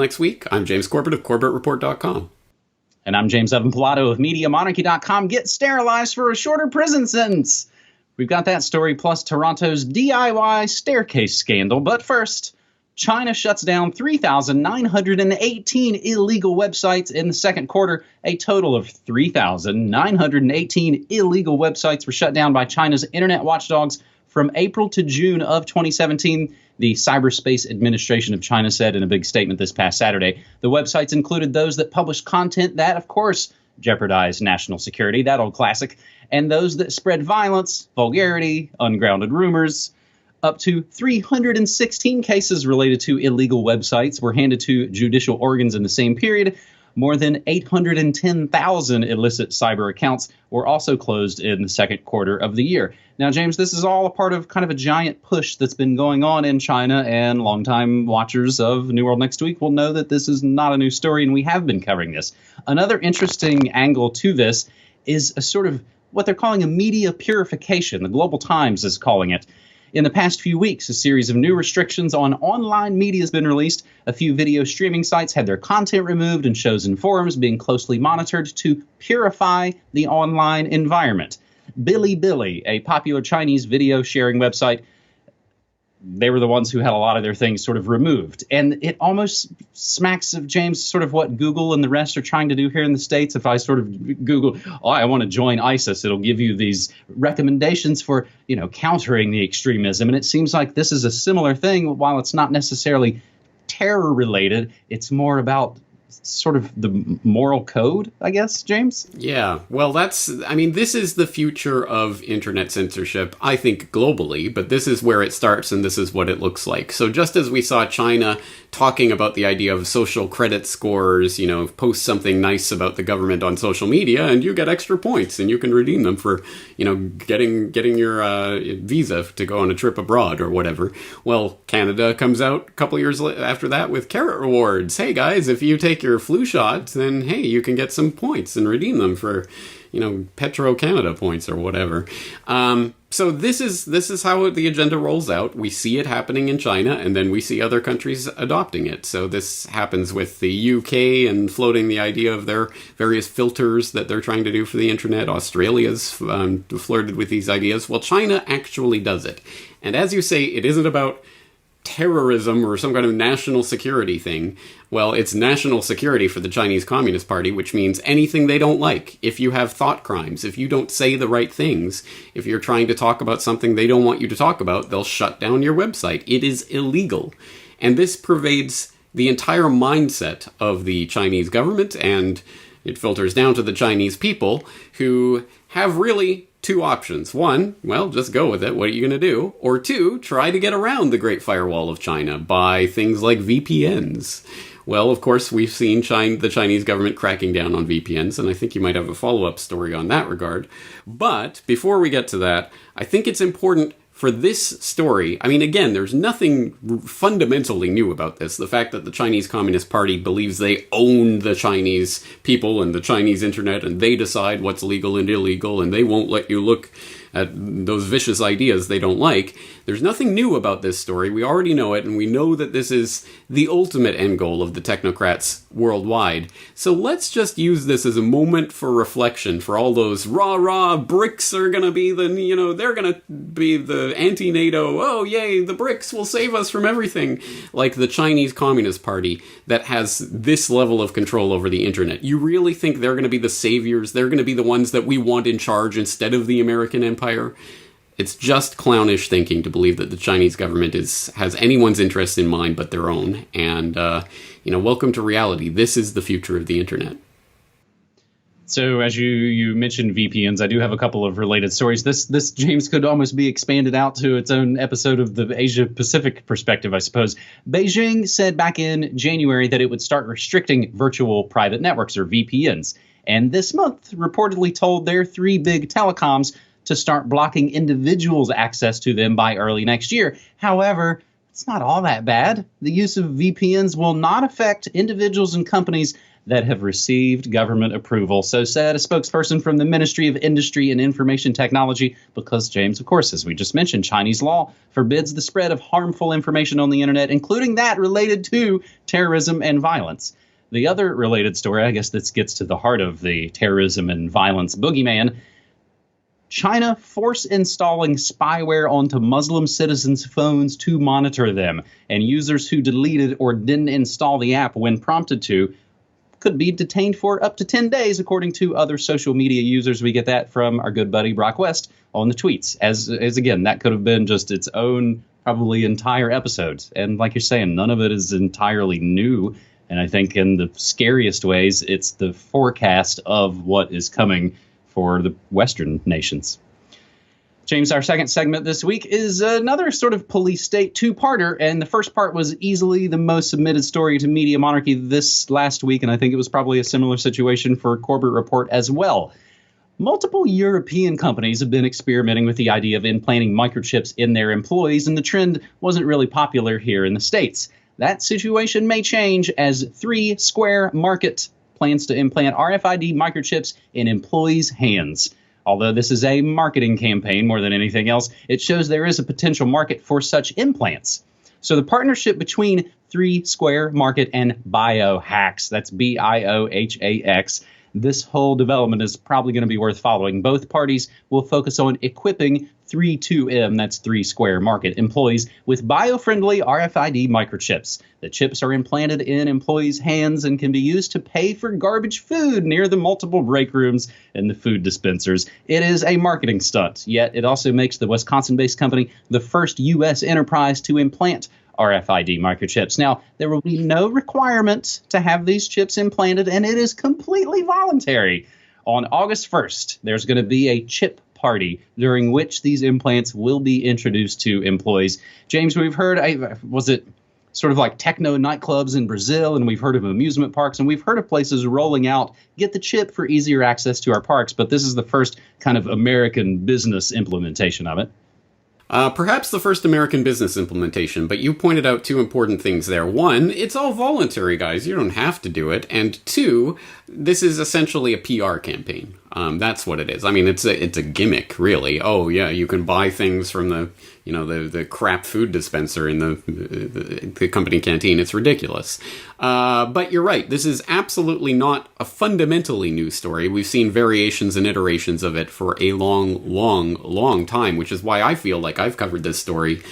Next week, I'm James Corbett of CorbettReport.com. And I'm James Evan Pilato of MediaMonarchy.com. Get sterilized for a shorter prison sentence. We've got that story plus Toronto's DIY staircase scandal. But first, China shuts down 3,918 illegal websites in the second quarter. A total of 3,918 illegal websites were shut down by China's internet watchdogs from April to June of 2017. The Cyberspace Administration of China said in a big statement this past Saturday. The websites included those that published content that, of course, jeopardized national security, that old classic, and those that spread violence, vulgarity, ungrounded rumors. Up to 316 cases related to illegal websites were handed to judicial organs in the same period. More than 810,000 illicit cyber accounts were also closed in the second quarter of the year. Now, James, this is all a part of kind of a giant push that's been going on in China, and longtime watchers of New World Next Week will know that this is not a new story, and we have been covering this. Another interesting angle to this is a sort of what they're calling a media purification. The Global Times is calling it. In the past few weeks, a series of new restrictions on online media has been released. A few video streaming sites had their content removed, and shows and forums being closely monitored to purify the online environment. Bilibili, a popular Chinese video sharing website, they were the ones who had a lot of their things sort of removed. And it almost smacks of, James, sort of what Google and the rest are trying to do here in the States. If I sort of Google, I want to join ISIS, it'll give you these recommendations for, countering the extremism. And it seems like this is a similar thing. While it's not necessarily terror related, it's more about sort of the moral code, I guess, James? Yeah, well, this is the future of internet censorship, I think, globally, but this is where it starts and this is what it looks like. So just as we saw China talking about the idea of social credit scores, post something nice about the government on social media and you get extra points and you can redeem them for, getting your visa to go on a trip abroad or whatever. Well, Canada comes out a couple years after that with carrot rewards. Hey guys, if you take your flu shot, then hey, you can get some points and redeem them for, Petro Canada points or whatever. So this is how the agenda rolls out. We see it happening in China, and then we see other countries adopting it. So this happens with the UK and floating the idea of their various filters that they're trying to do for the internet. Australia's flirted with these ideas. Well, China actually does it. And as you say, it isn't about terrorism or some kind of national security thing. Well, it's national security for the Chinese Communist Party, which means anything they don't like. If you have thought crimes, if you don't say the right things, if you're trying to talk about something they don't want you to talk about, they'll shut down your website. It is illegal. And this pervades the entire mindset of the Chinese government, and it filters down to the Chinese people, who have really two options. One, well, just go with it. What are you going to do? Or two, try to get around the Great Firewall of China by things like VPNs. Well, of course, we've seen the Chinese government cracking down on VPNs, and I think you might have a follow-up story on that regard. But before we get to that, I think it's important for this story, again, there's nothing fundamentally new about this. The fact that the Chinese Communist Party believes they own the Chinese people and the Chinese internet, and they decide what's legal and illegal, and they won't let you look at those vicious ideas they don't like. There's nothing new about this story. We already know it, and we know that this is the ultimate end goal of the technocrats worldwide. So let's just use this as a moment for reflection for all those rah-rah, BRICS are gonna be they're gonna be the anti-NATO, oh yay, the BRICS will save us from everything, like the Chinese Communist Party that has this level of control over the internet. You really think they're gonna be the saviors? They're gonna be the ones that we want in charge instead of the American empire? It's just clownish thinking to believe that the Chinese government has anyone's interest in mind but their own. And, welcome to reality. This is the future of the internet. So as you mentioned VPNs, I do have a couple of related stories. This, James, could almost be expanded out to its own episode of the Asia-Pacific perspective, I suppose. Beijing said back in January that it would start restricting virtual private networks, or VPNs. And this month reportedly told their three big telecoms to start blocking individuals' access to them by early next year. However, it's not all that bad. The use of VPNs will not affect individuals and companies that have received government approval. So said a spokesperson from the Ministry of Industry and Information Technology, because, James, of course, as we just mentioned, Chinese law forbids the spread of harmful information on the internet, including that related to terrorism and violence. The other related story, I guess this gets to the heart of the terrorism and violence boogeyman, China force installing spyware onto Muslim citizens' phones to monitor them, and users who deleted or didn't install the app when prompted to could be detained for up to 10 days, according to other social media users. We get that from our good buddy Brock West on the tweets. As again, that could have been just its own probably entire episode. And like you're saying, none of it is entirely new. And I think in the scariest ways, it's the forecast of what is coming for the Western nations. James, our second segment this week is another sort of police state two-parter, and the first part was easily the most submitted story to Media Monarchy this last week, and I think it was probably a similar situation for Corbett Report as well. Multiple European companies have been experimenting with the idea of implanting microchips in their employees, and the trend wasn't really popular here in the States. That situation may change as 3 Square Market plans to implant RFID microchips in employees' hands. Although this is a marketing campaign more than anything else, it shows there is a potential market for such implants. So the partnership between 3 Square Market and Biohax, that's Biohax, this whole development is probably going to be worth following. Both parties will focus on equipping 32M, that's 3 Square Market, employees with bio-friendly RFID microchips. The chips are implanted in employees' hands and can be used to pay for garbage food near the multiple break rooms and the food dispensers. It is a marketing stunt, yet it also makes the Wisconsin-based company the first U.S. enterprise to implant RFID microchips. Now, there will be no requirement to have these chips implanted, and it is completely voluntary. On August 1st, there's going to be a chip party during which these implants will be introduced to employees. James, we've heard, was it sort of like techno nightclubs in Brazil, and we've heard of amusement parks, and we've heard of places rolling out, get the chip for easier access to our parks, but this is the first kind of American business implementation of it. Perhaps the first American business implementation, but you pointed out 2 important things there. 1, it's all voluntary, guys. You don't have to do it. And 2, this is essentially a PR campaign. That's what it is. I mean, it's a gimmick, really. Oh, yeah, you can buy things from the crap food dispenser in the company canteen. It's ridiculous. But you're right. This is absolutely not a fundamentally new story. We've seen variations and iterations of it for a long time, which is why I feel like I've covered this story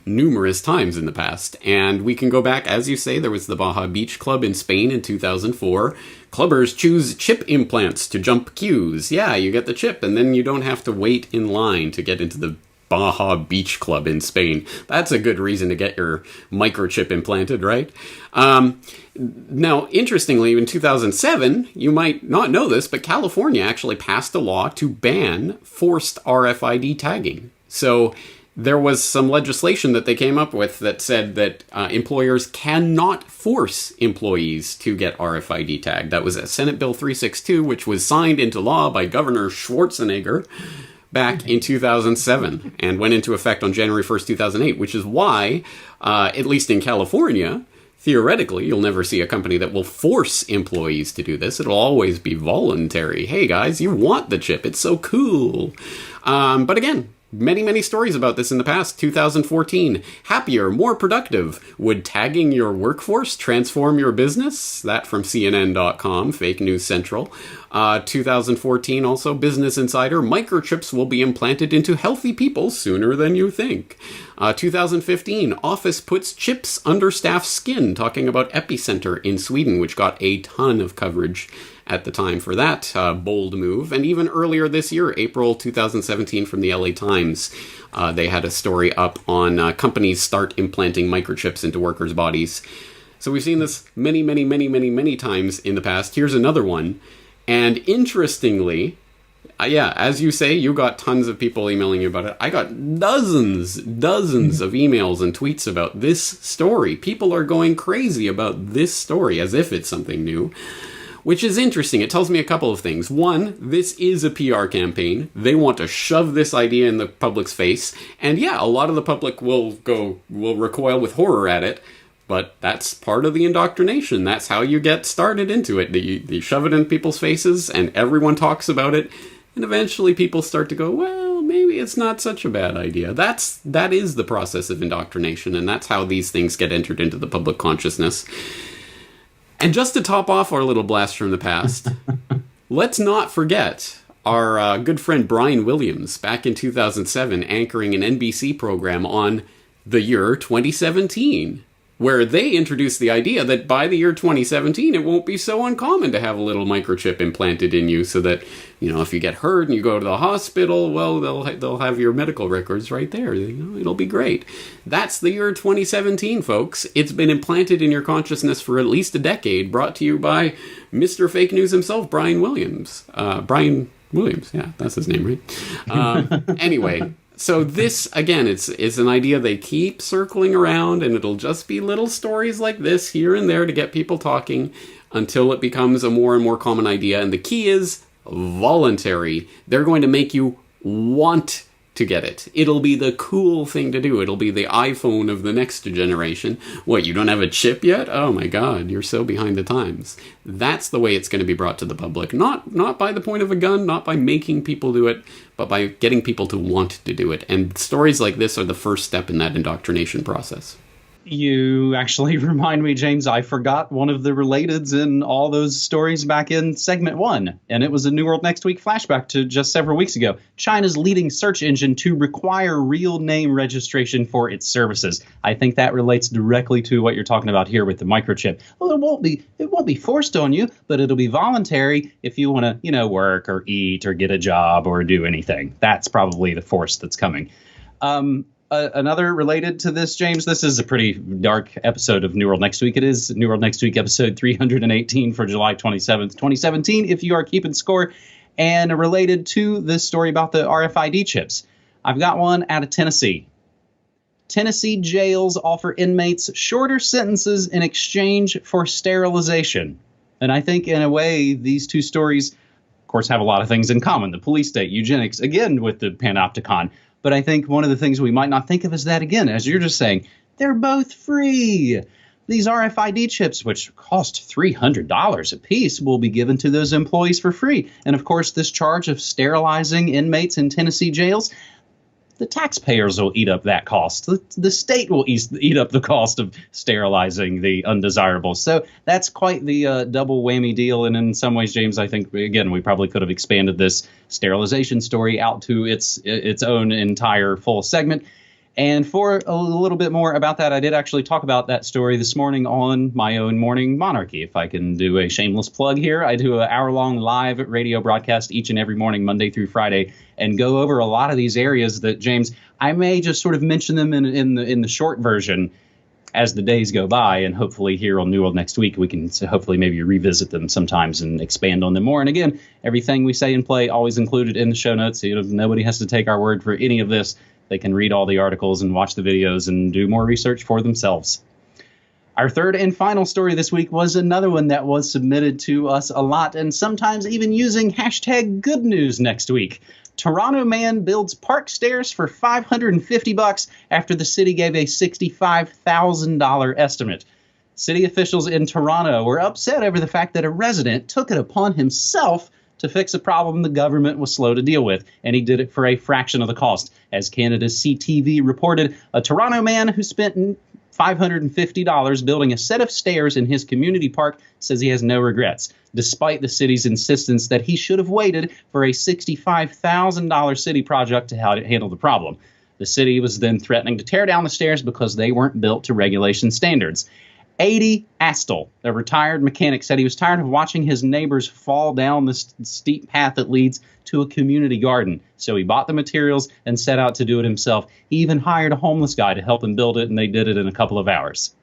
numerous times in the past. And we can go back, as you say, there was the Baja Beach Club in Spain in 2004. Clubbers choose chip implants to jump queues. Yeah, you get the chip, and then you don't have to wait in line to get into the Baja Beach Club in Spain. That's a good reason to get your microchip implanted, right? Now, interestingly, in 2007, you might not know this, but California actually passed a law to ban forced RFID tagging. So there was some legislation that they came up with that said that employers cannot force employees to get RFID tagged. That was Senate Bill 362, which was signed into law by Governor Schwarzenegger back in 2007 and went into effect on January 1st, 2008, which is why, at least in California, theoretically, you'll never see a company that will force employees to do this. It'll always be voluntary. Hey, guys, you want the chip. It's so cool. But again, many stories about this in the past. 2014, happier, more productive. Would tagging your workforce transform your business? That from CNN.com, Fake News Central. 2014, also Business Insider, microchips will be implanted into healthy people sooner than you think. 2015, Office puts chips under staff's skin, talking about Epicenter in Sweden, which got a ton of coverage at the time for that bold move. And even earlier this year, April 2017, from the LA Times, they had a story up on companies start implanting microchips into workers' bodies. So we've seen this many times in the past. Here's another one. And interestingly, yeah, as you say, you got tons of people emailing you about it. I got dozens of emails and tweets about this story. People are going crazy about this story as if it's something new. which is interesting. It tells me a couple of things. One, this is a PR campaign. They want to shove this idea in the public's face. And yeah, a lot of the public will recoil with horror at it. But that's part of the indoctrination. That's how you get started into it. You shove it in people's faces, and everyone talks about it. And eventually people start to go, well, maybe it's not such a bad idea. That is the process of indoctrination, and that's how these things get entered into the public consciousness. And just to top off our little blast from the past, let's not forget our good friend Brian Williams, back in 2007, anchoring an NBC program on the year 2017. Where they introduced the idea that by the year 2017, it won't be so uncommon to have a little microchip implanted in you so that, if you get hurt and you go to the hospital, well, they'll have your medical records right there. It'll be great. That's the year 2017, folks. It's been implanted in your consciousness for at least a decade, brought to you by Mr. Fake News himself, Brian Williams. Brian Williams, yeah, that's his name, right? Anyway... So this, again, it's an idea they keep circling around, and it'll just be little stories like this here and there to get people talking until it becomes a more and more common idea. And the key is voluntary. They're going to make you want to get it. It'll be the cool thing to do. It'll be the iPhone of the next generation. What, you don't have a chip yet? Oh my God, you're so behind the times. That's the way it's going to be brought to the public. Not by the point of a gun, not by making people do it, but by getting people to want to do it. And stories like this are the first step in that indoctrination process. You actually remind me, James, I forgot one of the relateds in all those stories back in segment 1. And it was a New World Next Week flashback to just several weeks ago. China's leading search engine to require real name registration for its services. I think that relates directly to what you're talking about here with the microchip. Well, it won't be forced on you, but it'll be voluntary if you want to, work or eat or get a job or do anything. That's probably the force that's coming. Another related to this, James, this is a pretty dark episode of New World Next Week. It is New World Next Week episode 318 for July 27th, 2017, if you are keeping score. And related to this story about the RFID chips, I've got one out of Tennessee. Tennessee jails offer inmates shorter sentences in exchange for sterilization. And I think in a way, these two stories, of course, have a lot of things in common. The police state, eugenics, again, with the panopticon. But I think one of the things we might not think of is that, again, as you're just saying, they're both free. These RFID chips, which cost $300 a piece, will be given to those employees for free. And, of course, this charge of sterilizing inmates in Tennessee jails, the taxpayers will eat up that cost. The state will eat up the cost of sterilizing the undesirables. So that's quite the double whammy deal. And in some ways, James, I think, again, we probably could have expanded this sterilization story out to its own entire full segment. And for a little bit more about that, I did actually talk about that story this morning on my own Morning Monarchy. If I can do a shameless plug here, I do an hour-long live radio broadcast each and every morning, Monday through Friday, and go over a lot of these areas that, James, I may just sort of mention them in the short version as the days go by, and hopefully here on New World Next Week, we can hopefully maybe revisit them sometimes and expand on them more. And again, everything we say and play always included in the show notes. So, nobody has to take our word for any of this. They can read all the articles and watch the videos and do more research for themselves. Our third and final story this week was another one that was submitted to us a lot, and sometimes even using hashtag good news next week. Toronto man builds park stairs for $550 after the city gave a $65,000 estimate. City officials in Toronto were upset over the fact that a resident took it upon himself to fix a problem the government was slow to deal with, and he did it for a fraction of the cost. As Canada's CTV reported, a Toronto man who spent $550 building a set of stairs in his community park says he has no regrets, despite the city's insistence that he should have waited for a $65,000 city project to handle the problem. The city was then threatening to tear down the stairs because they weren't built to regulation standards. 80 Astle, a retired mechanic, said he was tired of watching his neighbors fall down the steep path that leads to a community garden. So he bought the materials and set out to do it himself. He even hired a homeless guy to help him build it, and they did it in a couple of hours.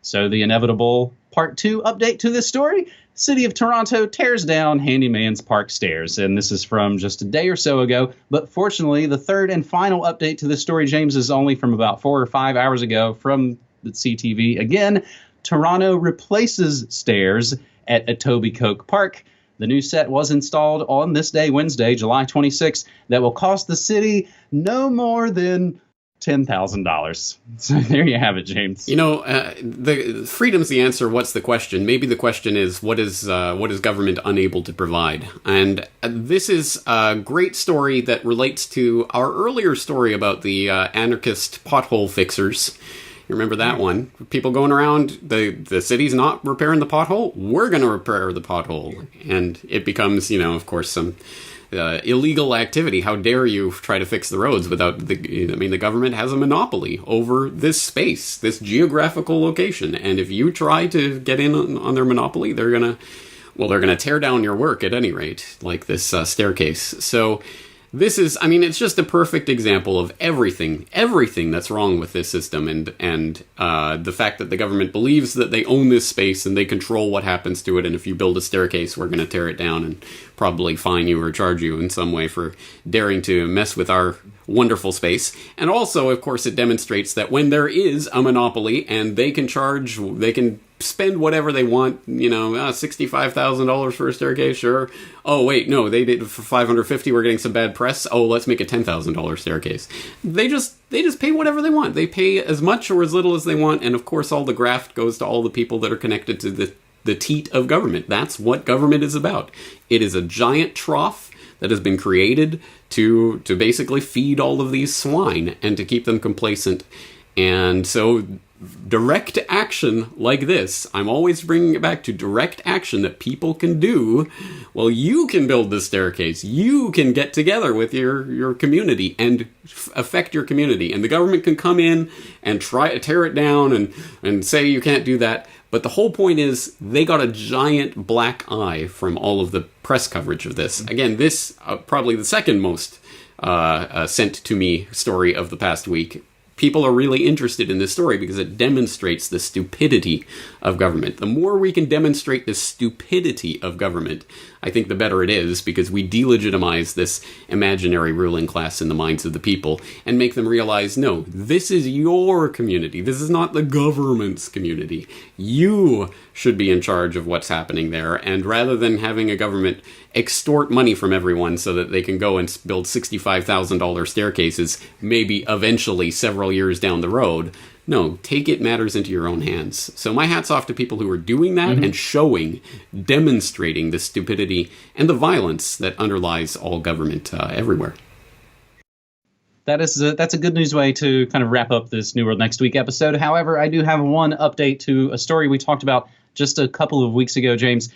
So the inevitable part 2 update to this story: City of Toronto tears down handyman's park stairs. And this is from just a day or so ago. But fortunately, the third and final update to this story, James, is only from about 4 or 5 hours ago from the CTV. Again, Toronto replaces stairs at Etobicoke Park. The new set was installed on this day, Wednesday, July 26th, that will cost the city no more than $10,000. So there you have it, James. The freedom's the answer. What's the question? Maybe the question is, what is government unable to provide? And this is a great story that relates to our earlier story about the anarchist pothole fixers. You remember that one? People going around, the city's not repairing the pothole, we're going to repair the pothole. And it becomes, of course, some illegal activity. How dare you try to fix the roads without the government has a monopoly over this space, this geographical location. And if you try to get in on their monopoly, they're going to tear down your work at any rate, like this staircase. So this is, it's just a perfect example of everything that's wrong with this system, and the fact that the government believes that they own this space and they control what happens to it, and if you build a staircase, we're going to tear it down and probably fine you or charge you in some way for daring to mess with our wonderful space. And also, of course, it demonstrates that when there is a monopoly and they can spend whatever they want, $65,000 for a staircase, sure. Oh, wait, no, they did for $550, we're getting some bad press. Oh, let's make a $10,000 staircase. They just pay whatever they want. They pay as much or as little as they want, and of course all the graft goes to all the people that are connected to the teat of government. That's what government is about. It is a giant trough that has been created to basically feed all of these swine and to keep them complacent. And so direct action like this, I'm always bringing it back to direct action that people can do. Well, you can build this staircase. You can get together with your community and affect your community. And the government can come in and try to tear it down and say you can't do that. But the whole point is they got a giant black eye from all of the press coverage of this. Again, this probably the second most sent to me story of the past week. People are really interested in this story because it demonstrates the stupidity of government. The more we can demonstrate the stupidity of government, I think the better it is, because we delegitimize this imaginary ruling class in the minds of the people and make them realize, no, this is your community. This is not the government's community. You should be in charge of what's happening there. And rather than having a government extort money from everyone so that they can go and build $65,000 staircases, maybe eventually several years down the road, no, take matters into your own hands. So my hat's off to people who are doing that and demonstrating the stupidity and the violence that underlies all government everywhere. That's a good news way to kind of wrap up this New World Next Week episode. However, I do have one update to a story we talked about just a couple of weeks ago, James.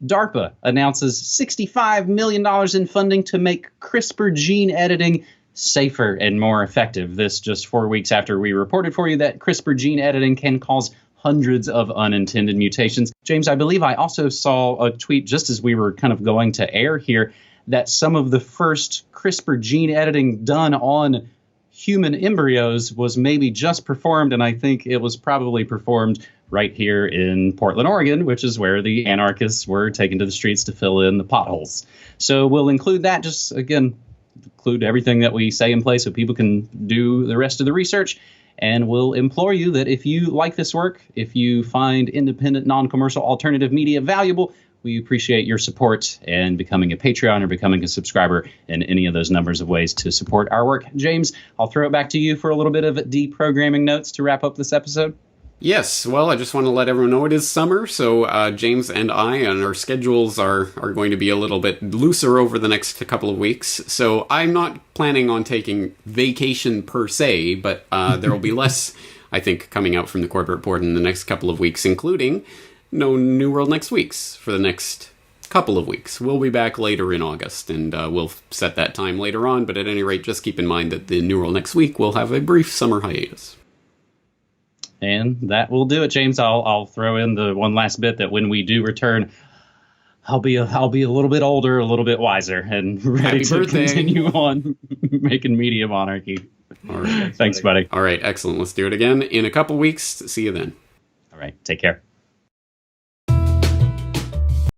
DARPA announces $65 million in funding to make CRISPR gene editing safer and more effective. This just 4 weeks after we reported for you that CRISPR gene editing can cause hundreds of unintended mutations. James, I believe I also saw a tweet just as we were kind of going to air here that some of the first CRISPR gene editing done on human embryos was maybe just performed, and I think it was probably performed right here in Portland, Oregon, which is where the anarchists were taken to the streets to fill in the potholes. So we'll include that, just again, include everything that we say in place so people can do the rest of the research. And we'll implore you that if you like this work, if you find independent, non-commercial alternative media valuable, we appreciate your support and becoming a Patreon or becoming a subscriber in any of those numbers of ways to support our work. James, I'll throw it back to you for a little bit of deprogramming notes to wrap up this episode. Yes, well, I just want to let everyone know it is summer, so James and I and our schedules are going to be a little bit looser over the next couple of weeks. So I'm not planning on taking vacation per se, but there will be less, I think, coming out from the corporate board in the next couple of weeks, including no New World Next Weeks for the next couple of weeks. We'll be back later in August, and we'll set that time later on, but at any rate, just keep in mind that the New World Next Week will have a brief summer hiatus. And that will do it, James. I'll throw in the one last bit that when we do return, I'll be a little bit older, a little bit wiser, and ready to continue on making media monarchy. All right. Thanks, buddy. All right, excellent. Let's do it again in a couple weeks. See you then. All right, take care.